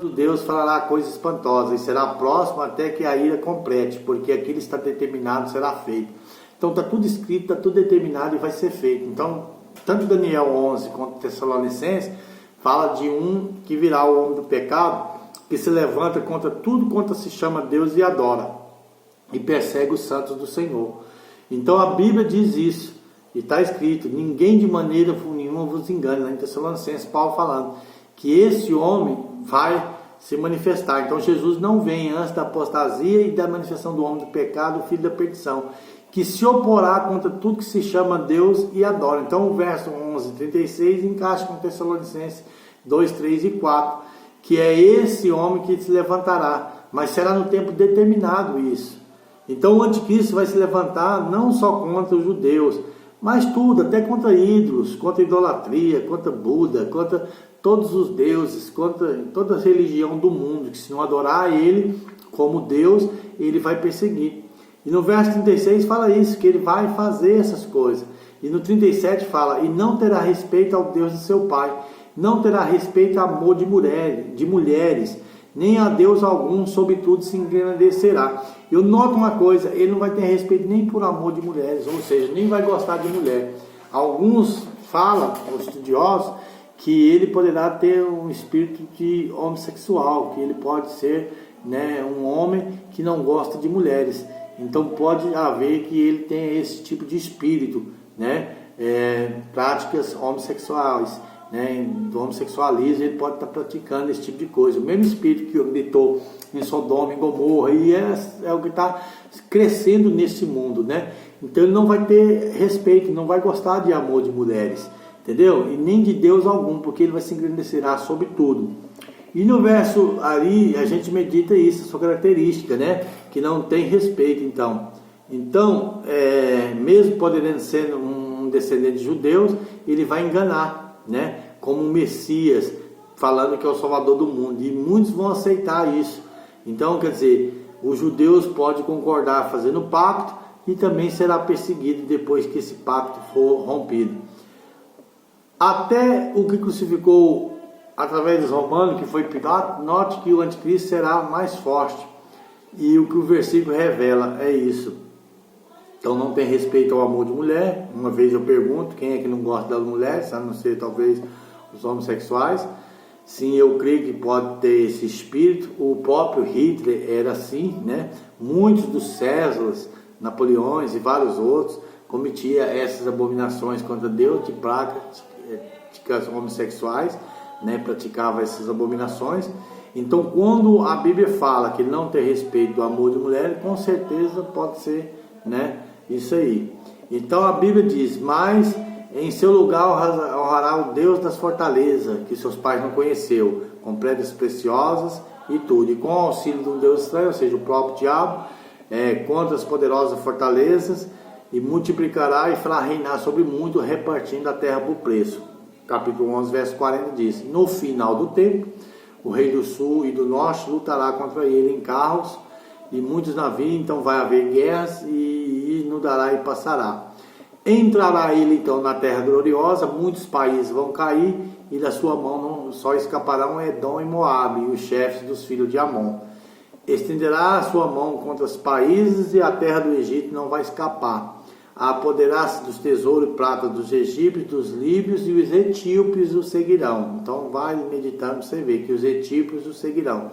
Deus falará coisa espantosa e será próximo até que a ira complete, porque aquilo está determinado, será feito. Então está tudo escrito, está tudo determinado e vai ser feito. Então, tanto Daniel 11 quanto Tessalonicenses fala de um que virá o homem do pecado, que se levanta contra tudo quanto se chama Deus e adora, e persegue os santos do Senhor. Então a Bíblia diz isso, e está escrito: ninguém de maneira nenhuma vos engane. Lá em Tessalonicenses, Paulo falando que esse homem vai se manifestar. Então Jesus não vem antes da apostasia e da manifestação do homem do pecado, o filho da perdição, que se oporá contra tudo que se chama Deus e adora. Então o verso 11:36 encaixa com Tessalonicenses 2, 3 e 4, que é esse homem que se levantará, mas será no tempo determinado isso. Então o anticristo vai se levantar não só contra os judeus, mas tudo, até contra ídolos, contra idolatria, contra Buda, contra todos os deuses, contra toda a religião do mundo, que se não adorar ele como Deus, ele vai perseguir. E no verso 36 fala isso, que ele vai fazer essas coisas. E no 37 fala: e não terá respeito ao Deus de seu pai, não terá respeito a amor de mulheres, nem a Deus algum, sobretudo se engrandecerá. Eu noto uma coisa: ele não vai ter respeito nem por amor de mulheres, ou seja, nem vai gostar de mulher. Alguns falam, os estudiosos, que ele poderá ter um espírito de homossexual, que ele pode ser, um homem que não gosta de mulheres. Então pode haver que ele tenha esse tipo de espírito, práticas homossexuais, do homossexualismo. Ele pode estar praticando esse tipo de coisa. O mesmo espírito que habitou em Sodoma e Gomorra, e é o que está crescendo nesse mundo, Então ele não vai ter respeito, não vai gostar de amor de mulheres, entendeu? E nem de Deus algum, porque ele vai se engrandecerá sobre tudo. E no verso ali a gente medita isso, sua característica, que não tem respeito. Então mesmo podendo ser um descendente de judeus, ele vai enganar, como um Messias, falando que é o Salvador do mundo, e muitos vão aceitar isso. Então, quer dizer, os judeus podem concordar fazendo pacto, e também será perseguido depois que esse pacto for rompido. Até o que crucificou através dos romanos, que foi Pilato, note que o anticristo será mais forte, e o que o versículo revela é isso. Então não tem respeito ao amor de mulher. Uma vez eu pergunto: quem é que não gosta das mulheres, a não ser talvez os homossexuais? Sim, eu creio que pode ter esse espírito. O próprio Hitler era assim, Muitos dos Césares, Napoleões e vários outros cometiam essas abominações contra Deus, de práticas homossexuais, praticava essas abominações. Então quando a Bíblia fala que ele não tem respeito do amor de mulher, com certeza pode ser, isso aí. Então a Bíblia diz: mas em seu lugar honrará o Deus das fortalezas, que seus pais não conheceu, com pedras preciosas e tudo, e com o auxílio de um Deus estranho, ou seja, o próprio diabo, contra as poderosas fortalezas, e multiplicará e fará reinar sobre o mundo, repartindo a terra por preço. Capítulo 11, verso 40 diz: no final do tempo, o rei do sul e do norte lutará contra ele em carros e muitos navios. Então vai haver guerras, e inundará e passará. Entrará ele então na terra gloriosa, muitos países vão cair, e da sua mão não só escaparão Edom e Moabe, e os chefes dos filhos de Amon. Estenderá a sua mão contra os países, e a terra do Egito não vai escapar. Apoderar-se dos tesouros e prata dos egípcios, dos líbios, e os etíopes o seguirão. Então vai meditando, você vê que os etíopes o seguirão.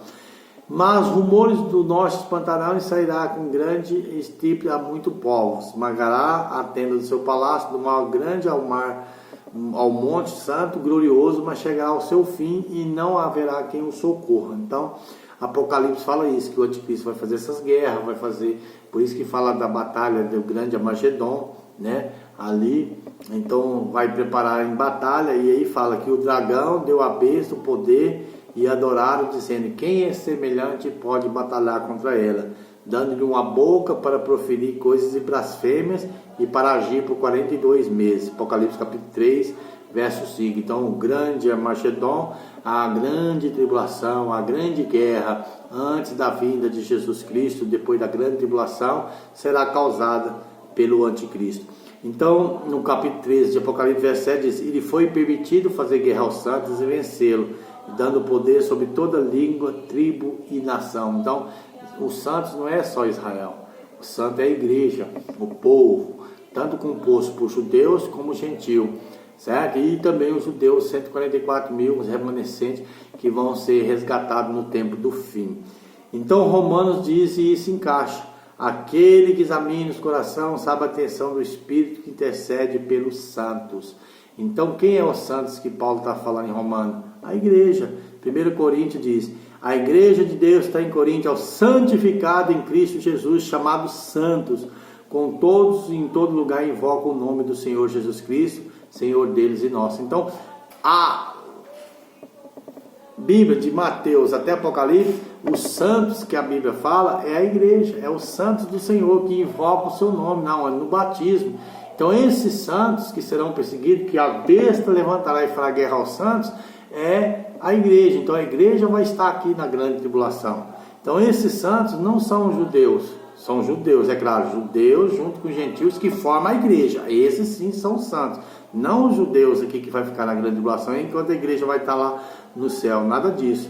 Mas rumores do norte espantarão, e sairá com grande estirpe a muito povos. Esmagará a tenda do seu palácio, do mar grande ao mar, ao monte santo, glorioso, mas chegará ao seu fim, e não haverá quem o socorra. Então Apocalipse fala isso, que o anticristo vai fazer essas guerras, vai fazer, por isso que fala da batalha do grande Armagedon, ali. Então vai preparar em batalha, e aí fala que o dragão deu à besta o poder, e adoraram, dizendo: quem é semelhante pode batalhar contra ela, dando-lhe uma boca para proferir coisas e blasfêmias, e para agir por 42 meses. Apocalipse capítulo 3, verso 5. Então o grande Armagedon, a grande tribulação, a grande guerra antes da vinda de Jesus Cristo, depois da grande tribulação, será causada pelo anticristo. Então no capítulo 13 de Apocalipse, verso 7 diz: e lhe foi permitido fazer guerra aos santos e vencê-lo, dando poder sobre toda língua, tribo e nação. Então, os santos não é só Israel, o santo é a igreja, o povo, tanto composto por judeus como gentil, certo? E também os judeus, 144 mil, os remanescentes, que vão ser resgatados no tempo do fim. Então Romanos diz, e isso encaixa: aquele que examina os corações sabe a atenção do Espírito que intercede pelos santos. Então quem é os santos que Paulo está falando em Romanos? A igreja. 1 Coríntios diz: a igreja de Deus está em Corinto, ao santificado em Cristo Jesus, chamados santos, com todos e em todo lugar invocam o nome do Senhor Jesus Cristo, Senhor deles e nosso. Então a Bíblia de Mateus até Apocalipse, os santos que a Bíblia fala é a igreja, é os santos do Senhor que invocam o seu nome no batismo. Então esses santos que serão perseguidos, que a besta levantará e fará guerra aos santos, é a igreja. Então a igreja vai estar aqui na grande tribulação. Então esses santos não são judeus, são judeus, é claro, judeus junto com os gentios que formam a igreja. Esses sim são santos, não os judeus aqui que vai ficar na grande tribulação enquanto a igreja vai estar lá no céu, nada disso.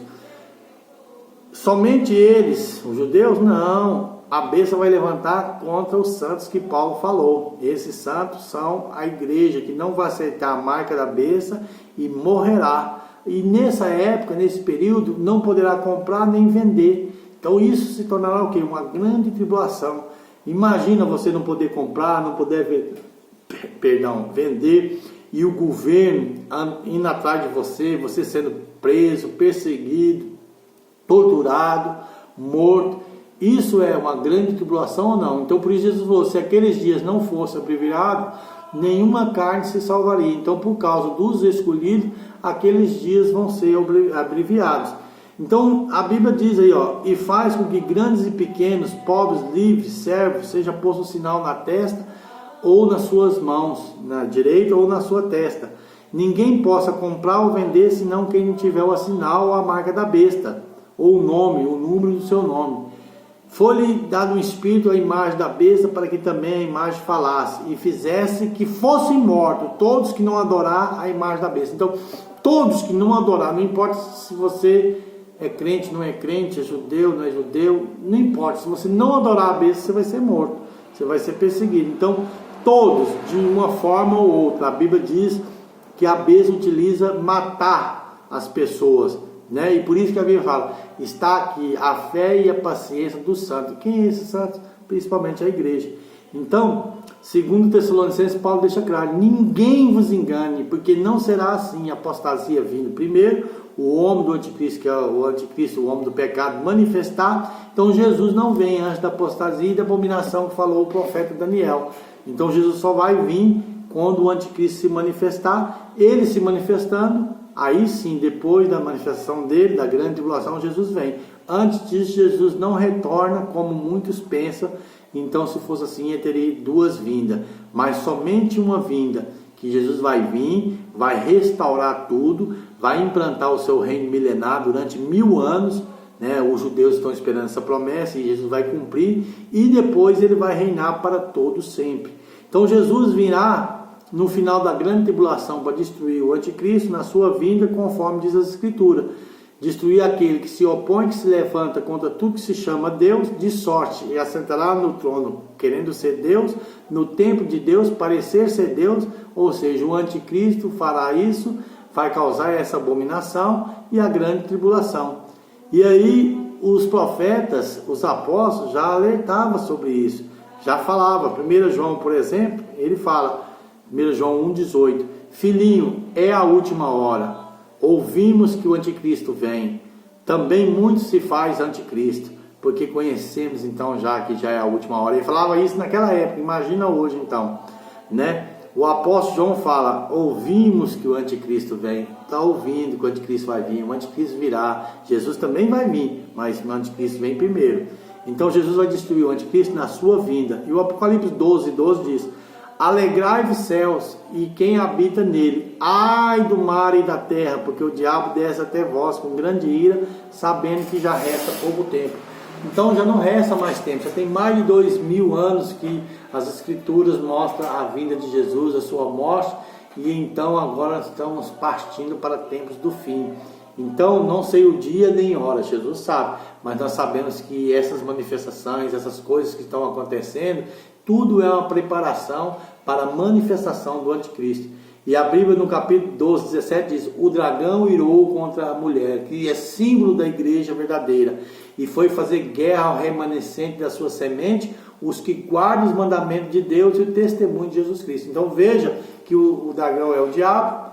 Somente eles, os judeus, não. A besta vai levantar contra os santos que Paulo falou. Esses santos são a igreja que não vai aceitar a marca da besta e morrerá. E nessa época, nesse período, não poderá comprar nem vender. Então isso se tornará o quê? Uma grande tribulação. Imagina você não poder comprar, não poder vender, e o governo indo atrás de você, você sendo preso, perseguido, torturado, morto. Isso é uma grande tribulação ou não? Então por isso Jesus falou: se aqueles dias não fossem abreviados, nenhuma carne se salvaria. Então por causa dos escolhidos, aqueles dias vão ser abreviados. Então a Bíblia diz aí, e faz com que grandes e pequenos, pobres, livres, servos, seja posto um sinal na testa ou nas suas mãos, na direita ou na sua testa. Ninguém possa comprar ou vender, senão quem não tiver o sinal ou a marca da besta, ou o nome, o número do seu nome. Foi-lhe dado um espírito à imagem da besta, para que também a imagem falasse, e fizesse que fossem mortos todos que não adorar a imagem da besta. Então, todos que não adorar, não importa se você é crente, não é crente, é judeu, não é judeu, não importa. Se você não adorar a besta, você vai ser morto, você vai ser perseguido. Então, todos, de uma forma ou outra, a Bíblia diz que a besta utiliza matar as pessoas, né? E por isso que a Bíblia fala: está aqui a fé e a paciência dos santos. Quem é esses santos? Principalmente a igreja. Então, segundo Tessalonicenses, Paulo deixa claro: ninguém vos engane, porque não será assim, a apostasia vindo primeiro, o homem do anticristo, que é o anticristo, o homem do pecado, manifestar. Então Jesus não vem antes da apostasia e da abominação que falou o profeta Daniel. Então Jesus só vai vir quando o anticristo se manifestar. Ele se manifestando, aí sim, depois da manifestação dele, da grande tribulação, Jesus vem. Antes disso, Jesus não retorna como muitos pensam. Então, se fosse assim, ele teria duas vindas, mas somente uma vinda, que Jesus vai vir, vai restaurar tudo, vai implantar o seu reino milenar durante 1000 anos, né? Os judeus estão esperando essa promessa e Jesus vai cumprir, e depois ele vai reinar para todos sempre. Então Jesus virá no final da grande tribulação para destruir o anticristo na sua vinda, conforme diz as Escrituras: destruir aquele que se opõe, que se levanta contra tudo que se chama Deus, de sorte, e assentará no trono, querendo ser Deus, no templo de Deus, parecer ser Deus. Ou seja, o anticristo fará isso, vai causar essa abominação e a grande tribulação. E aí os profetas, os apóstolos já alertavam sobre isso, já falava. 1 João, por exemplo, ele fala, 1 João 1,18: filhinho, é a última hora. Ouvimos que o anticristo vem. Também muito se faz anticristo, porque conhecemos então já que já é a última hora. Ele falava isso naquela época, imagina hoje então, né? O apóstolo João fala: ouvimos que o anticristo vem. Está ouvindo que o anticristo vai vir, o anticristo virá. Jesus também vai vir, mas o anticristo vem primeiro. Então Jesus vai destruir o anticristo na sua vinda. E o Apocalipse 12:12 diz: alegrai-vos céus e quem habita nele, ai do mar e da terra, porque o diabo desce até vós com grande ira, sabendo que já resta pouco tempo. Então já não resta mais tempo, já tem mais de 2000 anos que as Escrituras mostram a vinda de Jesus, a sua morte, e então agora estamos partindo para tempos do fim. Então, não sei o dia nem hora, Jesus sabe, mas nós sabemos que essas manifestações, essas coisas que estão acontecendo, tudo é uma preparação para a manifestação do anticristo. E a Bíblia no capítulo 12, 17 diz: o dragão irou contra a mulher, que é símbolo da igreja verdadeira, e foi fazer guerra ao remanescente da sua semente, os que guardam os mandamentos de Deus e o testemunho de Jesus Cristo. Então veja que o dragão é o diabo,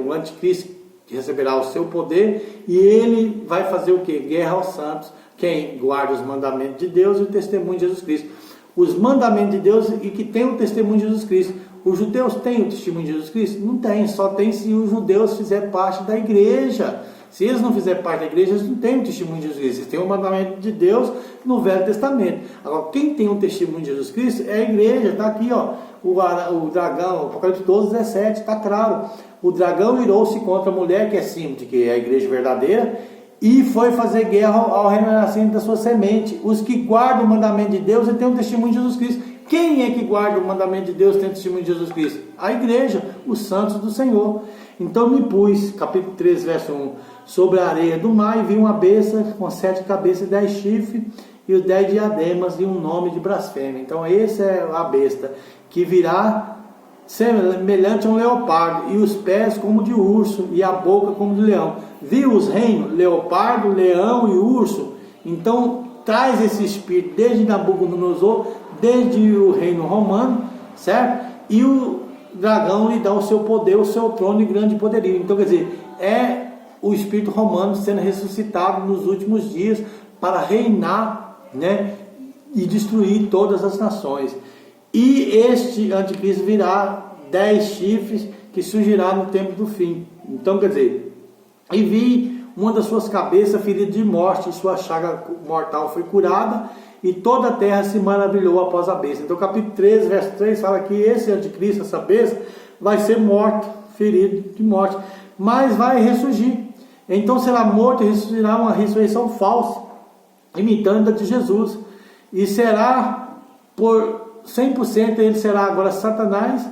o anticristo que receberá o seu poder, e ele vai fazer o que? Guerra aos santos, quem guarda os mandamentos de Deus e o testemunho de Jesus Cristo. Os mandamentos de Deus e que tem o testemunho de Jesus Cristo. Os judeus têm o testemunho de Jesus Cristo? Não tem, só tem se os judeus fizerem parte da igreja. Se eles não fizerem parte da igreja, eles não têm o testemunho de Jesus Cristo. Eles têm o mandamento de Deus no Velho Testamento. Agora, quem tem o testemunho de Jesus Cristo é a igreja. Está aqui, ó, o dragão, Apocalipse 12, 17, está claro. O dragão irou-se contra a mulher, que é símbolo de que é a igreja verdadeira, e foi fazer guerra ao remanescente da sua semente. Os que guardam o mandamento de Deus e têm o testemunho de Jesus Cristo. Quem é que guarda o mandamento de Deus e tem o testemunho de Jesus Cristo? A igreja, os santos do Senhor. Então me pus, capítulo 13, verso 1, sobre a areia do mar, e vi uma besta com 7 cabeças e 10 chifres, e os 10 diademas, e um nome de blasfêmia. Então essa é a besta, que virá semelhante a um leopardo, e os pés como de urso, e a boca como de leão. Viu os reinos, leopardo, leão e urso. Então traz esse espírito desde Nabucodonosor, desde o reino romano, certo? E o dragão lhe dá o seu poder, o seu trono e grande poderio. Então, quer dizer, é o espírito romano sendo ressuscitado nos últimos dias para reinar, né? E destruir todas as nações. E este anticristo virá 10 chifres que surgirá no tempo do fim. Então, quer dizer, e vi uma das suas cabeças ferida de morte, e sua chaga mortal foi curada, e toda a terra se maravilhou após a besta. Então, capítulo 13, verso 3 fala que esse anticristo, essa besta, vai ser morto, ferido de morte, mas vai ressurgir. Então será morto e ressurgirá uma ressurreição falsa, imitando a de Jesus, e será por 100%, ele será agora Satanás.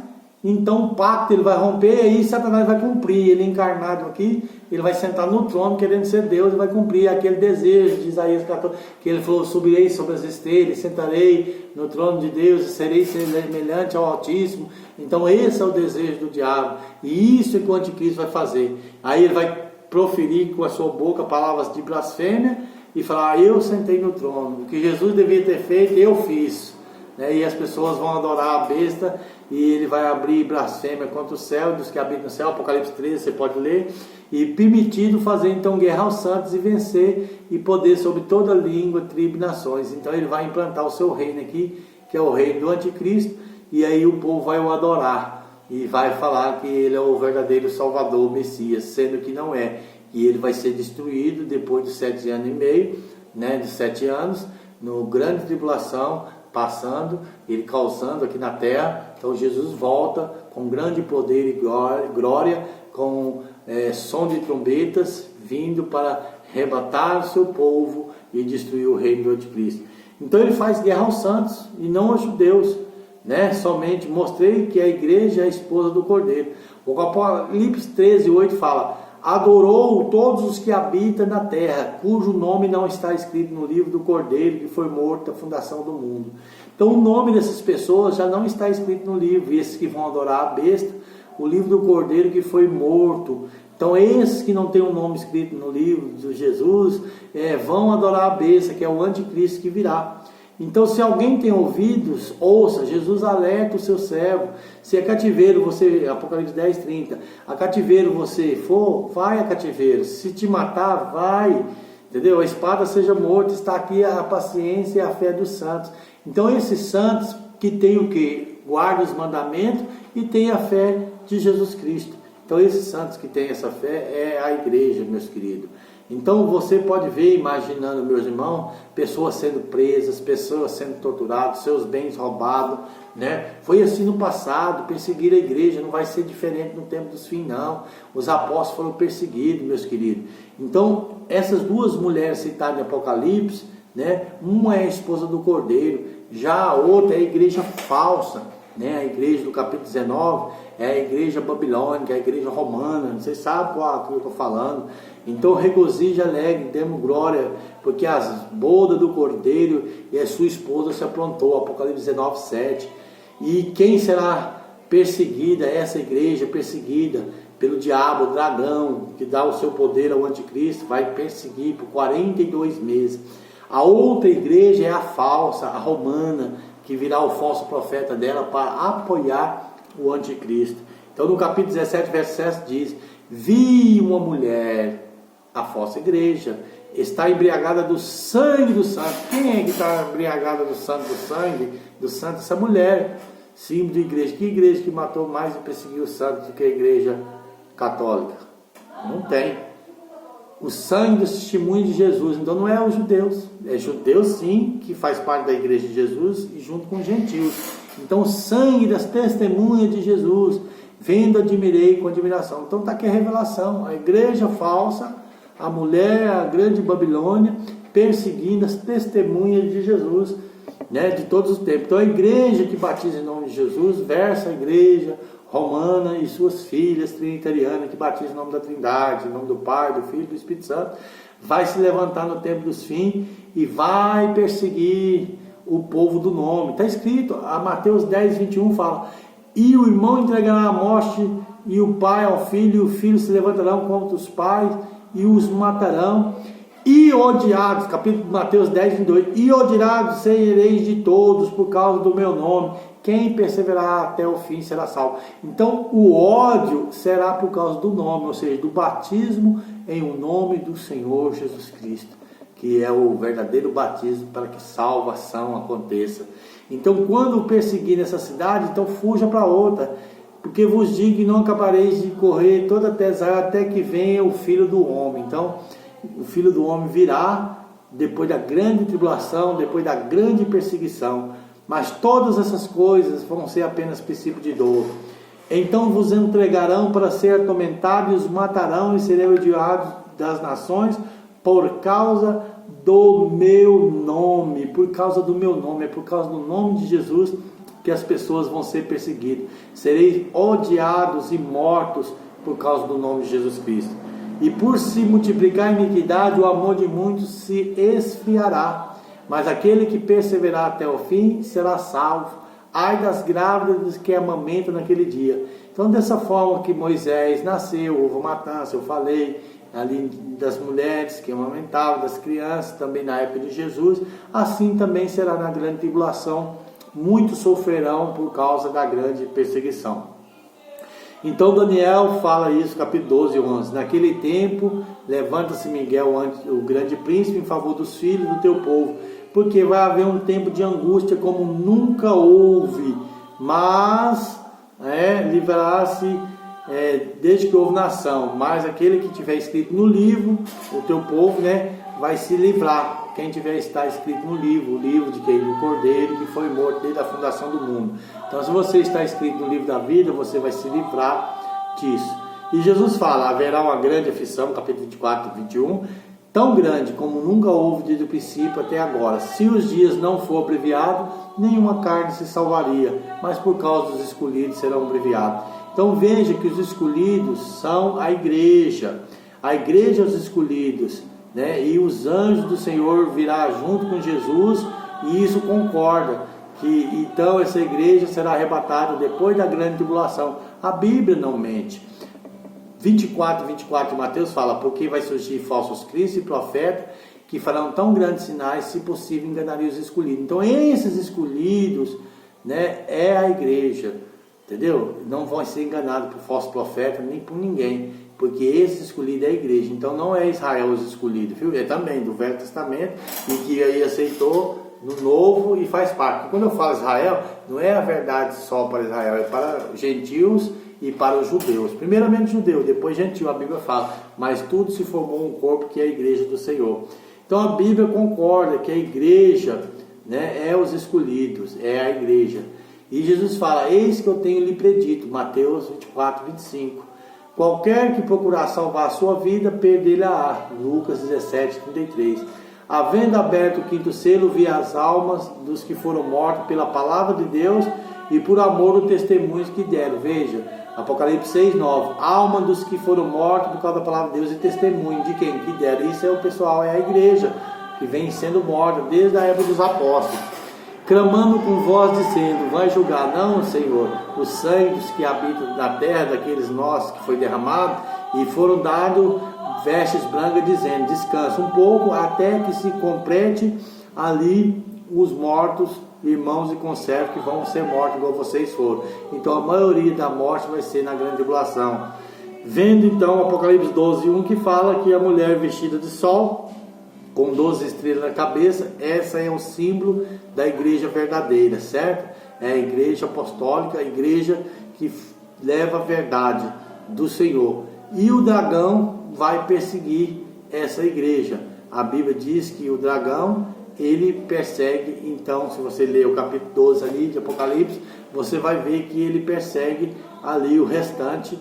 Então o pacto ele vai romper, e aí Satanás vai cumprir. Ele encarnado aqui, ele vai sentar no trono querendo ser Deus, e vai cumprir aquele desejo de Isaías 14, que ele falou: subirei sobre as estrelas, sentarei no trono de Deus, e serei semelhante ao Altíssimo. Então esse é o desejo do diabo, e isso é que o anticristo vai fazer. Aí ele vai proferir com a sua boca palavras de blasfêmia, e falar: eu sentei no trono, o que Jesus devia ter feito, eu fiz. E as pessoas vão adorar a besta, e ele vai abrir blasfêmia contra o céu e dos que habitam no céu. Apocalipse 13, você pode ler. E permitido fazer então guerra aos santos e vencer, e poder sobre toda língua, tribo e nações. Então ele vai implantar o seu reino aqui, que é o reino do anticristo, e aí o povo vai o adorar, e vai falar que ele é o verdadeiro Salvador, o Messias, sendo que não é. E ele vai ser destruído depois de 7 anos e meio, de 7 anos, no grande tribulação, passando, ele causando aqui na terra. Então Jesus volta com grande poder e glória, com som de trombetas, vindo para arrebatar o seu povo e destruir o reino do anticristo. Então ele faz guerra aos santos e não aos judeus, somente mostrei que a igreja é a esposa do Cordeiro. O Apocalipse 13, 8 fala: adorou todos os que habitam na terra, cujo nome não está escrito no livro do Cordeiro, que foi morto da fundação do mundo. Então o nome dessas pessoas já não está escrito no livro. E esses que vão adorar a besta, o livro do Cordeiro que foi morto. Então esses que não têm o nome escrito no livro de Jesus, vão adorar a besta, que é o anticristo que virá. Então, se alguém tem ouvidos, ouça. Jesus alerta o seu servo. Se é cativeiro você, Apocalipse 10, 30, a cativeiro você for, vai a cativeiro. Se te matar, vai, entendeu? A espada seja morta. Está aqui a paciência e a fé dos santos. Então esses santos que têm o que? Guardam os mandamentos e têm a fé de Jesus Cristo. Então esses santos que têm essa fé é a igreja, meus queridos. Então você pode ver, imaginando, meus irmãos, pessoas sendo presas, pessoas sendo torturadas, seus bens roubados, Foi assim no passado. Perseguir a igreja não vai ser diferente no tempo dos fins, não. Os apóstolos foram perseguidos, meus queridos. Então essas duas mulheres citadas em Apocalipse, uma é a esposa do Cordeiro, já a outra é a igreja falsa, né? A igreja do capítulo 19 é a igreja babilônica, a igreja romana, vocês sabem qual que eu estou falando. Então regozije, alegre, demos glória, porque as bodas do Cordeiro e a sua esposa se aprontou, Apocalipse 19, 7. E quem será perseguida? Essa igreja perseguida pelo diabo, o dragão, que dá o seu poder ao anticristo, vai perseguir por 42 meses. A outra igreja é a falsa, a romana, que virá o falso profeta dela para apoiar o anticristo. Então no capítulo 17, verso 7 diz: vi uma mulher, a falsa igreja, está embriagada do sangue do santo. Quem é que está embriagada do sangue do sangue do santo? Essa mulher, símbolo de igreja. Que igreja que matou mais e perseguiu os santos do que a igreja católica? Não tem. O sangue do testemunho de Jesus. Então não é os judeus, é judeus sim, que faz parte da igreja de Jesus e junto com os gentios. Então o sangue das testemunhas de Jesus, vendo, admirei com admiração. Então está aqui a revelação, a igreja falsa, a mulher, a grande Babilônia, perseguindo as testemunhas de Jesus, né, de todos os tempos. Então a igreja que batiza em nome de Jesus versus a igreja romana e suas filhas trinitarianas que batizam em nome da Trindade, em nome do Pai, do Filho e do Espírito Santo, vai se levantar no tempo dos fins e vai perseguir o povo do nome. Está escrito, a Mateus 10, 21 fala: e o irmão entregará a morte e o pai ao filho, e o filho se levantarão contra os pais e os matarão. E odiados, capítulo de Mateus 10, 22, e odiados sereis de todos por causa do meu nome. Quem perseverar até o fim será salvo. Então o ódio será por causa do nome, ou seja, do batismo em o nome do Senhor Jesus Cristo, que é o verdadeiro batismo para que salvação aconteça. Então quando perseguir nessa cidade, então fuja para outra, porque vos digo que não acabareis de correr toda a terra até que venha o Filho do Homem. Então o Filho do Homem virá depois da grande tribulação, depois da grande perseguição. Mas todas essas coisas vão ser apenas princípio de dor. Então vos entregarão para ser atormentados, e os matarão, e serão odiados das nações por causa do meu nome. Por causa do meu nome, é por causa do nome de Jesus que as pessoas vão ser perseguidas. Sereis odiados e mortos por causa do nome de Jesus Cristo. E por se multiplicar a iniquidade, o amor de muitos se esfriará. Mas aquele que perseverar até o fim será salvo. Ai das grávidas que amamentam naquele dia. Então, dessa forma que Moisés nasceu, houve uma matança, eu falei ali das mulheres que amamentavam, das crianças, também na época de Jesus, assim também será na grande tribulação. Muitos sofrerão por causa da grande perseguição. Então Daniel fala isso, capítulo 12, 11. Naquele tempo, levanta-se Miguel, o grande príncipe, em favor dos filhos do teu povo, porque vai haver um tempo de angústia como nunca houve, mas livrará-se desde que houve nação. Mas aquele que tiver escrito no livro, o teu povo, vai se livrar. Quem tiver está escrito no livro, o livro de quem? Do Cordeiro, que foi morto desde a fundação do mundo. Então, se você está escrito no livro da vida, você vai se livrar disso. E Jesus fala: haverá uma grande aflição, capítulo 24, 21, tão grande como nunca houve desde o princípio até agora. Se os dias não for abreviado, nenhuma carne se salvaria, mas por causa dos escolhidos serão abreviados. Então veja que os escolhidos são a igreja dos escolhidos, e os anjos do Senhor virá junto com Jesus, e isso concorda, que então essa igreja será arrebatada depois da grande tribulação. A Bíblia não mente. 24 de Mateus fala: porque vai surgir falsos cristos e profetas que farão tão grandes sinais, se possível enganariam os escolhidos. Então esses escolhidos, é a igreja, entendeu? Não vão ser enganados por falsos profetas nem por ninguém, porque esse escolhido é a igreja. Então não é Israel os escolhidos, viu? É também do Velho Testamento, e que aí aceitou no Novo e faz parte. Quando eu falo Israel, não é a verdade só para Israel, é para gentios e para os judeus. Primeiramente judeu, depois gentio, a Bíblia fala, mas tudo se formou um corpo que é a igreja do Senhor. Então a Bíblia concorda que a igreja, é os escolhidos, é a igreja. E Jesus fala: eis que eu tenho lhe predito, Mateus 24, 25. Qualquer que procurar salvar a sua vida, perdê-la-á. Lucas 17, 33. Havendo aberto o quinto selo, vi as almas dos que foram mortos pela palavra de Deus e por amor do testemunho que deram. Veja, Apocalipse 6:9. Alma dos que foram mortos por causa da palavra de Deus e testemunho de quem? Que deram. Isso é o pessoal, é a igreja que vem sendo morta desde a época dos apóstolos. Clamando com voz dizendo: vai julgar não, Senhor, os sangue dos que habitam na terra, daqueles nossos que foi derramado, e foram dados vestes brancas, dizendo: descansa um pouco, até que se complete ali os mortos, irmãos e conservos, que vão ser mortos igual vocês foram. Então a maioria da morte vai ser na grande tribulação. Vendo então Apocalipse 12:1, que fala que a mulher vestida de sol, com 12 estrelas na cabeça, essa é o símbolo da igreja verdadeira, certo? É a igreja apostólica, a igreja que leva a verdade do Senhor. E o dragão vai perseguir essa igreja. A Bíblia diz que o dragão, ele persegue. Então, se você ler o capítulo 12 ali de Apocalipse, você vai ver que ele persegue ali o restante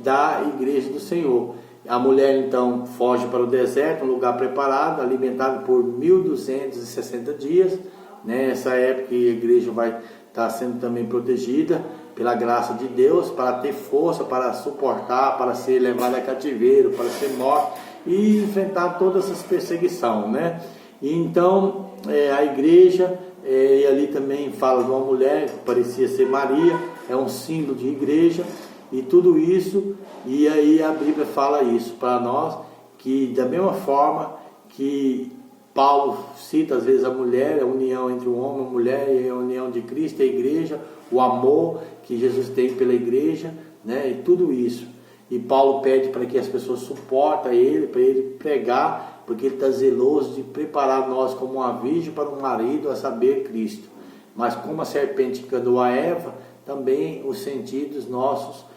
da igreja do Senhor. A mulher então foge para o deserto, um lugar preparado, alimentado por 1260 dias. Nessa época a igreja vai estar sendo também protegida pela graça de Deus, para ter força, para suportar, para ser levada a cativeiro, para ser morta e enfrentar todas essas perseguições, né? E então a igreja, e ali também fala de uma mulher que parecia ser Maria, é um símbolo de igreja. E tudo isso, e aí a Bíblia fala isso para nós, que da mesma forma que Paulo cita às vezes a mulher, a união entre o homem e a mulher, a união de Cristo e a igreja, o amor que Jesus tem pela igreja, né? E tudo isso. E Paulo pede para que as pessoas suportem ele, para ele pregar, porque ele está zeloso de preparar nós como uma virgem para um marido, a saber, Cristo. Mas como a serpente enganou a Eva, também os sentidos nossos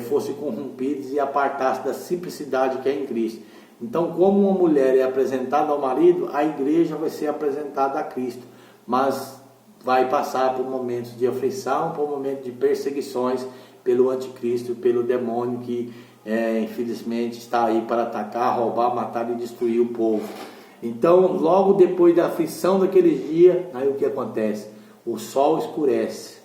fossem corrompidos e apartassem da simplicidade que é em Cristo. Então, como uma mulher é apresentada ao marido, a igreja vai ser apresentada a Cristo, mas vai passar por momentos de aflição, por momentos de perseguições pelo anticristo, pelo demônio que infelizmente está aí para atacar, roubar, matar e destruir o povo. Então, logo depois da aflição daqueles dias, aí o que acontece? O sol escurece.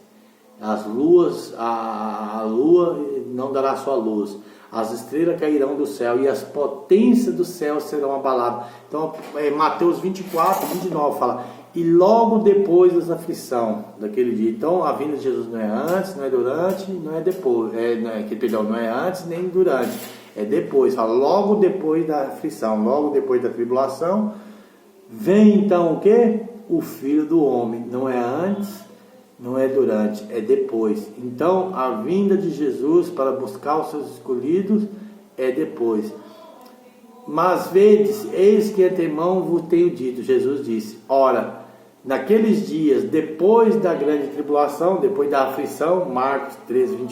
As luas, a lua não dará sua luz, as estrelas cairão do céu e as potências do céu serão abaladas. Então, Mateus 24:29 fala: e logo depois da aflição daquele dia. Então, a vinda de Jesus não é antes, não é durante, não é depois, não é antes nem durante, é depois. Fala logo depois da aflição, logo depois da tribulação, vem então o que? O Filho do Homem. Não é antes, não é durante, é depois. Então, a vinda de Jesus para buscar os seus escolhidos é depois. Mas vedes, eis que antemão vos tenho dito, Jesus disse. Ora, naqueles dias, depois da grande tribulação, depois da aflição, Marcos 13:24,